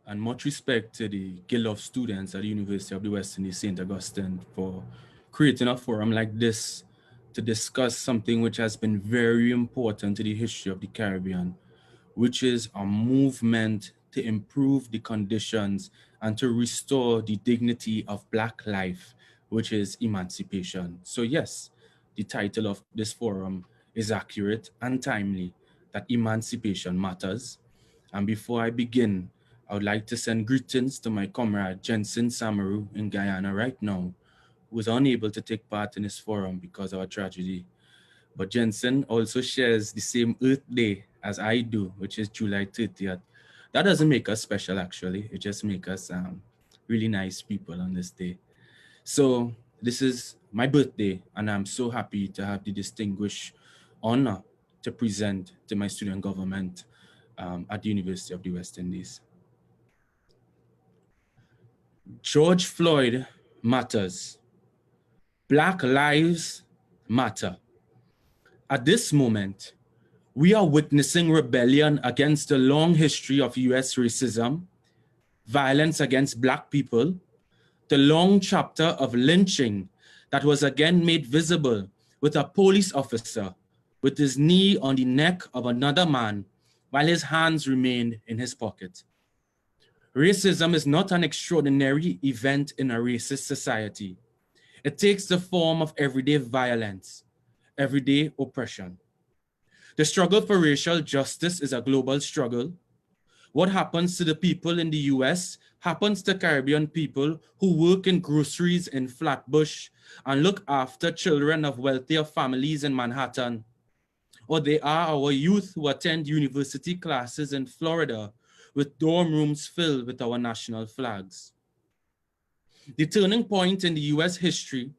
and much respect to the Guild of Students at the University of the West Indies, St. Augustine, for creating a forum like this to discuss something which has been very important to the history of the Caribbean, which is a movement to improve the conditions and to restore the dignity of Black life, which is emancipation. So yes, the title of this forum is accurate and timely, that emancipation matters. And before I begin, I would like to send greetings to my comrade Jensen Samaru in Guyana right now, who is unable to take part in this forum because of a tragedy. But Jensen also shares the same Earth Day as I do, which is July 30th. That doesn't make us special, actually. It just makes us really nice people on this day. So this is my birthday, and I'm so happy to have the distinguished honor to present to my student government at the University of the West Indies. George Floyd matters. Black lives matter. At this moment, we are witnessing rebellion against the long history of US racism, violence against Black people, the long chapter of lynching that was again made visible with a police officer with his knee on the neck of another man while his hands remained in his pocket. Racism is not an extraordinary event in a racist society. It takes the form of everyday violence, everyday oppression. The struggle for racial justice is a global struggle. What happens to the people in the US happens to Caribbean people who work in groceries in Flatbush and look after children of wealthier families in Manhattan. Or they are our youth who attend university classes in Florida with dorm rooms filled with our national flags. The turning point in the US history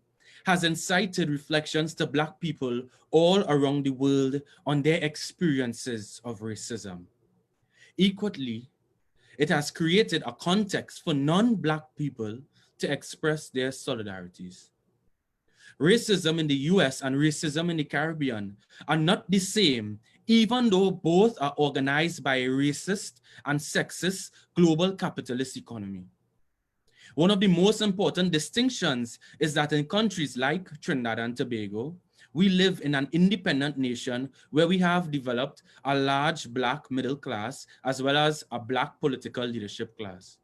has incited reflections to Black people all around the world on their experiences of racism. Equally, it has created a context for non-Black people to express their solidarities. Racism in the US and racism in the Caribbean are not the same, even though both are organized by a racist and sexist global capitalist economy. One of the most important distinctions is that in countries like Trinidad and Tobago, we live in an independent nation where we have developed a large Black middle class as well as a Black political leadership class.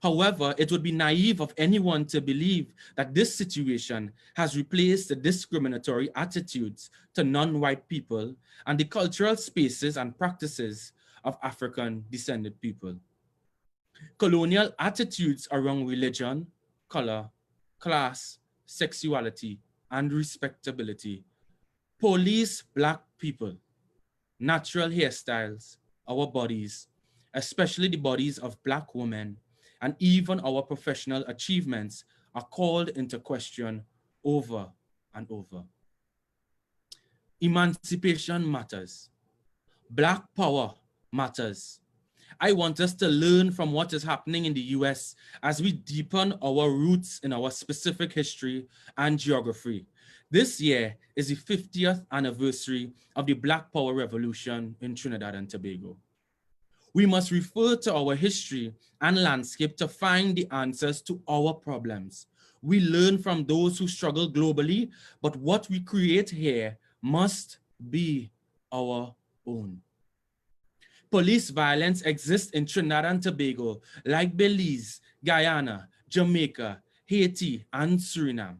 However, it would be naive of anyone to believe that this situation has replaced the discriminatory attitudes to non-white people and the cultural spaces and practices of African-descended people. Colonial attitudes around religion, color, class, sexuality, and respectability police Black people, natural hairstyles, our bodies, especially the bodies of Black women, and even our professional achievements are called into question over and over. Emancipation matters. Black power matters. I want us to learn from what is happening in the US as we deepen our roots in our specific history and geography. This year is the 50th anniversary of the Black Power Revolution in Trinidad and Tobago. We must refer to our history and landscape to find the answers to our problems. We learn from those who struggle globally, but what we create here must be our own. Police violence exists in Trinidad and Tobago, like Belize, Guyana, Jamaica, Haiti, and Suriname.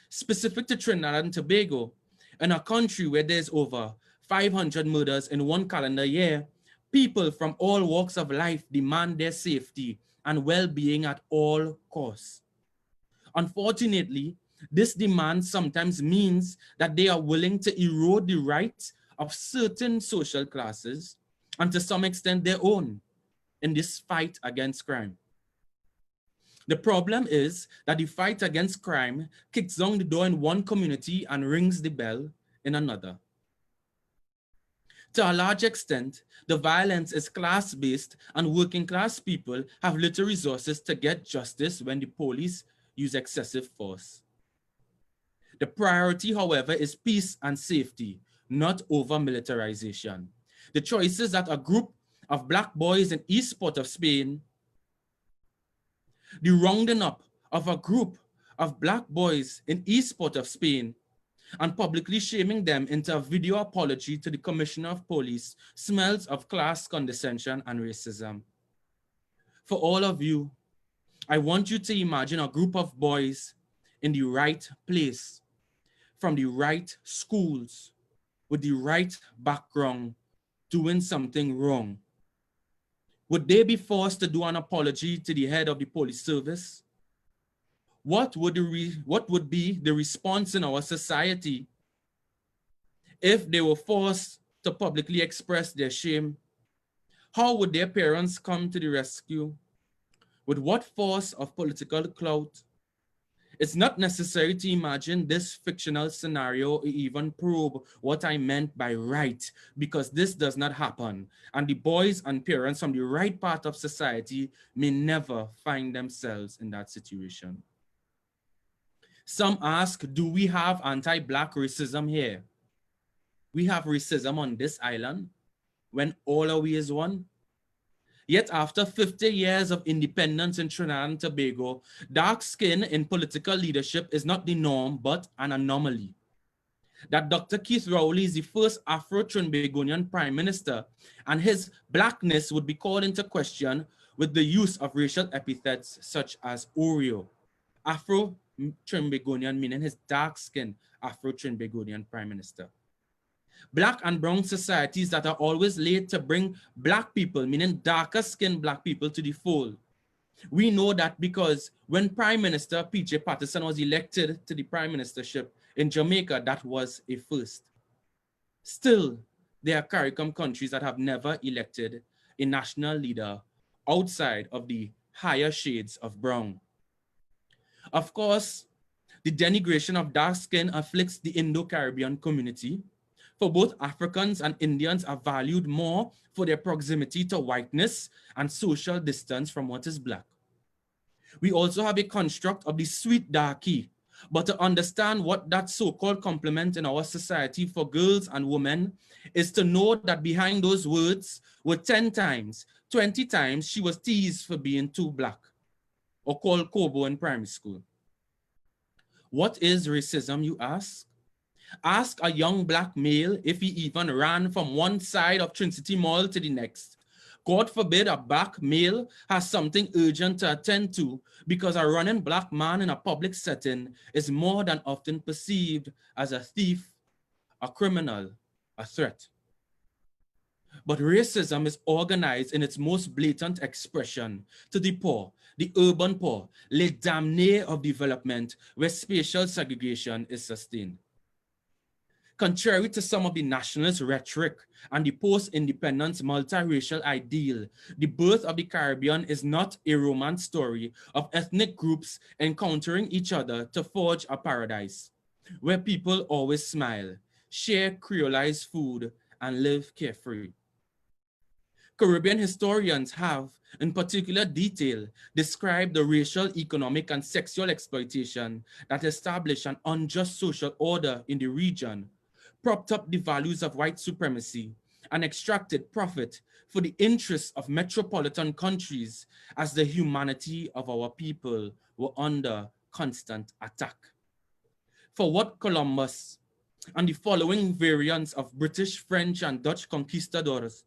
Specific to Trinidad and Tobago, in a country where there's over 500 murders in one calendar year, people from all walks of life demand their safety and well-being at all costs. Unfortunately, this demand sometimes means that they are willing to erode the rights of certain social classes and to some extent their own in this fight against crime. The problem is that the fight against crime kicks down the door in one community and rings the bell in another. To a large extent, the violence is class-based and working class people have little resources to get justice when the police use excessive force. The priority, however, is peace and safety, not over-militarization. The choices that a group of black boys in East Port of Spain, the rounding up of a group of black boys in East Port of Spain and publicly shaming them into a video apology to the Commissioner of Police smells of class condescension and racism. For all of you, I want you to imagine a group of boys in the right place, from the right schools, with the right background, doing something wrong. Would they be forced to do an apology to the head of the police service? What would be the response in our society if they were forced to publicly express their shame? How would their parents come to the rescue? With what force of political clout? It's not necessary to imagine this fictional scenario or even probe what I meant by right, because this does not happen, and the boys and parents from the right part of society may never find themselves in that situation. Some ask, do we have anti-Black racism here? We have racism on this island when all are we is one. Yet after 50 years of independence in Trinidad and Tobago, dark skin in political leadership is not the norm, but an anomaly. That Dr. Keith Rowley is the first Afro-Trinbagonian Prime Minister, and his blackness would be called into question with the use of racial epithets such as Oreo. Afro-Trinbagonian meaning his dark-skinned Afro-Trinbagonian Prime Minister. Black and brown societies that are always late to bring black people, meaning darker skinned black people, to the fold. We know that because when Prime Minister P.J. Patterson was elected to the prime ministership in Jamaica, that was a first. Still, there are CARICOM countries that have never elected a national leader outside of the higher shades of brown. Of course, the denigration of dark skin afflicts the Indo-Caribbean community. For both Africans and Indians are valued more for their proximity to whiteness and social distance from what is black. We also have a construct of the sweet darkie, but to understand what that so-called compliment in our society for girls and women is to know that behind those words were 10 times, 20 times she was teased for being too black or called Kobo in primary school. What is racism, you ask? Ask a young black male if he even ran from one side of Trinity Mall to the next. God forbid a black male has something urgent to attend to, because a running black man in a public setting is more than often perceived as a thief, a criminal, a threat. But racism is organized in its most blatant expression to the poor, the urban poor, les damnés of development, where spatial segregation is sustained. Contrary to some of the nationalist rhetoric and the post-independence multiracial ideal, the birth of the Caribbean is not a romance story of ethnic groups encountering each other to forge a paradise, where people always smile, share creolized food, and live carefree. Caribbean historians have, in particular detail, described the racial, economic, and sexual exploitation that established an unjust social order in the region, propped up the values of white supremacy, and extracted profit for the interests of metropolitan countries as the humanity of our people were under constant attack. For what Columbus and the following variants of British, French, and Dutch conquistadors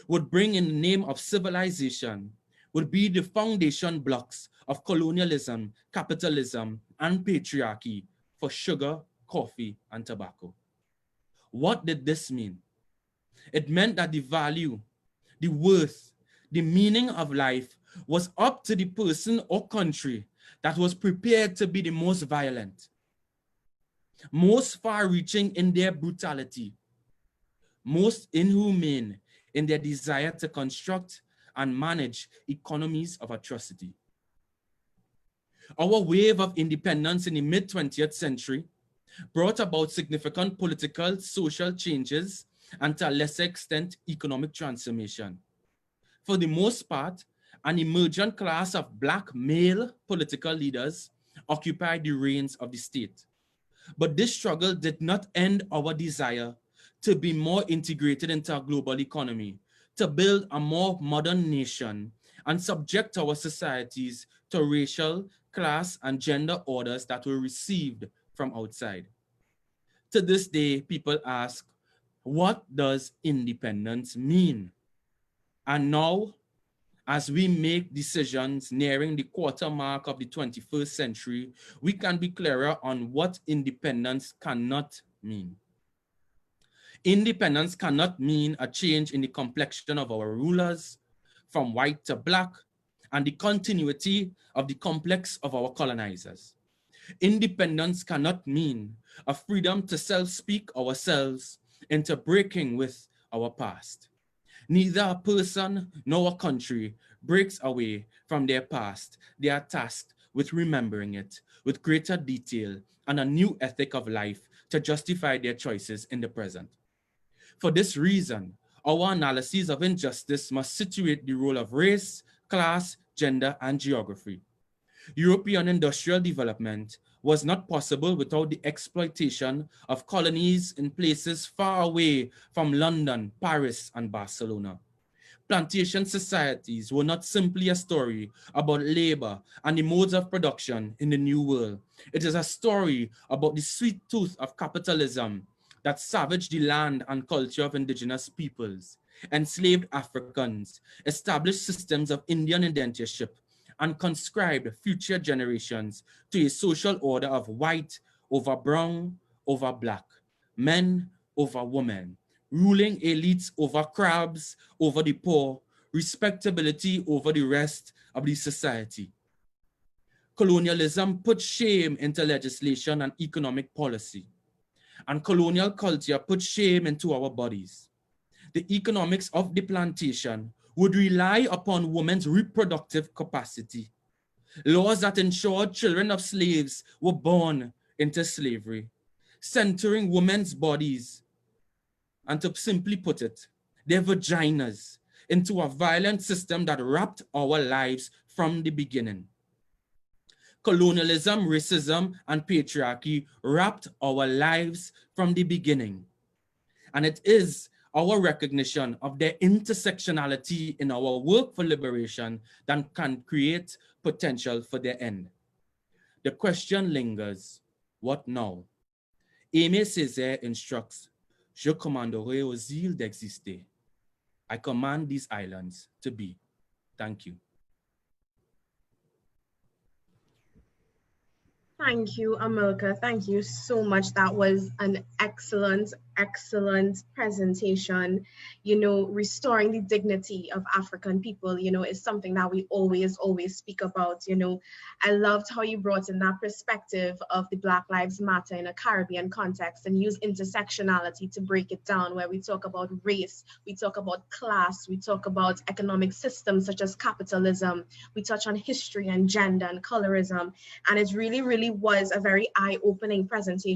would bring in the name of civilization would be the foundation blocks of colonialism, capitalism, and patriarchy for sugar, coffee, and tobacco. What did this mean? It meant that the value, the worth, the meaning of life was up to the person or country that was prepared to be the most violent, most far-reaching in their brutality, most inhumane in their desire to construct and manage economies of atrocity. Our wave of independence in the mid-20th century brought about significant political, social changes, and to a lesser extent, economic transformation. For the most part, an emergent class of black male political leaders occupied the reins of the state. But this struggle did not end our desire to be more integrated into a global economy, to build a more modern nation and subject our societies to racial, class, and gender orders that were received from outside. To this day, people ask, what does independence mean? And now, as we make decisions nearing the quarter mark of the 21st century, we can be clearer on what independence cannot mean. Independence cannot mean a change in the complexion of our rulers, from white to black, and the continuity of the complex of our colonizers. Independence cannot mean a freedom to self-speak ourselves into breaking with our past. Neither a person nor a country breaks away from their past. They are tasked with remembering it with greater detail and a new ethic of life to justify their choices in the present. For this reason, our analyses of injustice must situate the role of race, class, gender, and geography. European industrial development was not possible without the exploitation of colonies in places far away from London, Paris, and Barcelona. Plantation societies were not simply a story about labor and the modes of production in the New World. It is a story about the sweet tooth of capitalism that savaged the land and culture of indigenous peoples, enslaved Africans, established systems of Indian indentureship, and conscribed future generations to a social order of white over brown over black, men over women, ruling elites over crabs over the poor, respectability over the rest of the society. Colonialism put shame into legislation and economic policy, and colonial culture put shame into our bodies. The economics of the plantation would rely upon women's reproductive capacity. Laws that ensured children of slaves were born into slavery, centering women's bodies, and to simply put it, their vaginas, into a violent system that wrapped our lives from the beginning. Colonialism, racism, and patriarchy wrapped our lives from the beginning. And it is our recognition of their intersectionality in our work for liberation that can create potential for their end. The question lingers, what now? Aimé Césaire instructs, je commanderai aux îles d'exister. I command these islands to be. Thank you. Thank you, Amilcar. Thank you so much. That was an excellent presentation. You know, restoring the dignity of African people, you know, is something that we always speak about. You know, I loved how you brought in that perspective of the Black Lives Matter in a Caribbean context and use intersectionality to break it down, where we talk about race, we talk about class, we talk about economic systems such as capitalism, we touch on history and gender and colorism. And it really was a very eye-opening presentation